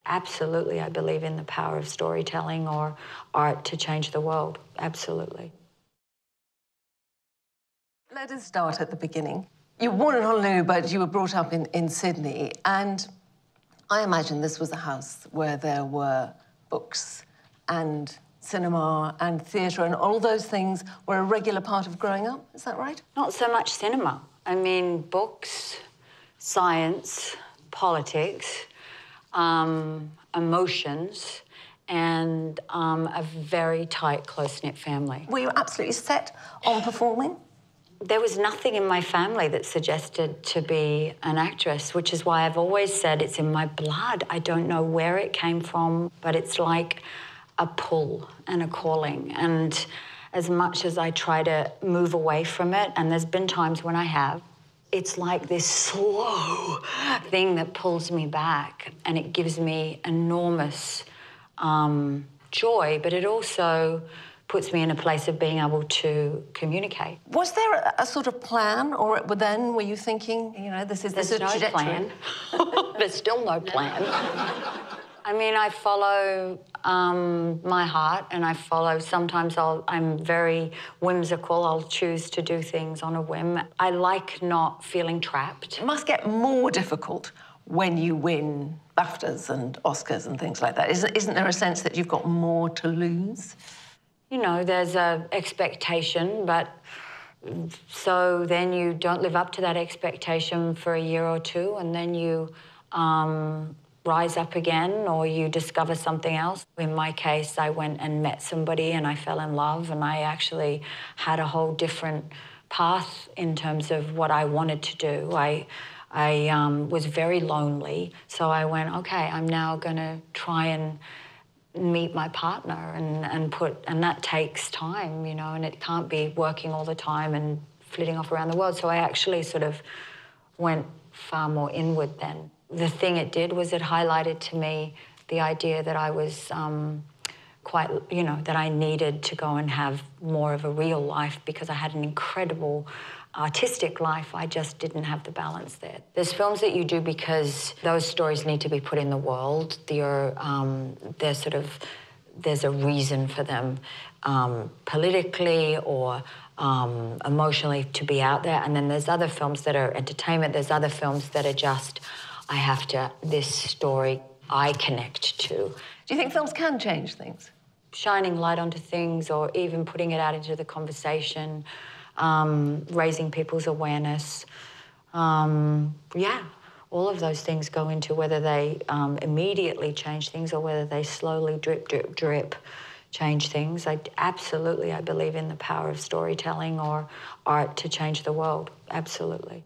Absolutely, I believe in the power of storytelling or art to change the world. Absolutely. Let us start at the beginning. You were born in Honolulu, but you were brought up in Sydney, and I imagine this was a house where there were books and cinema and theatre, and all those things were a regular part of growing up. Is that right? Not so much cinema. I mean, books, science, politics, emotions, and a very tight, close-knit family. Were you absolutely set on performing? There was nothing in my family that suggested to be an actress, which is why I've always said it's in my blood. I don't know where it came from, but it's like a pull and a calling. And as much as I try to move away from it, and there's been times when I have, it's like this slow thing that pulls me back, and it gives me enormous joy, but it also puts me in a place of being able to communicate. Was there a sort of plan, or then were you thinking, you know, this is a trajectory? Plan. There's still no plan. I mean, I follow my heart, and I follow, sometimes I'm very whimsical. I'll choose to do things on a whim. I like not feeling trapped. It must get more difficult when you win BAFTAs and Oscars and things like that. Isn't there a sense that you've got more to lose? You know, there's an expectation, but so then you don't live up to that expectation for a year or two, and then you rise up again, or you discover something else. In my case, I went and met somebody and I fell in love, and I actually had a whole different path in terms of what I wanted to do. I was very lonely, so I went, okay, I'm now gonna try and meet my partner, and that takes time, you know, and it can't be working all the time and flitting off around the world. So I actually sort of went far more inward then. The thing it did was it highlighted to me the idea that I was quite, you know, that I needed to go and have more of a real life, because I had an incredible artistic life. I just didn't have the balance there. There's films that you do because those stories need to be put in the world. There's a reason for them politically or emotionally to be out there. And then there's other films that are entertainment. There's other films that are just, this story I connect to. Do you think films can change things? Shining light onto things, or even putting it out into the conversation, raising people's awareness. Yeah, all of those things go into whether they immediately change things or whether they slowly drip, drip, drip change things. I believe in the power of storytelling or art to change the world. Absolutely.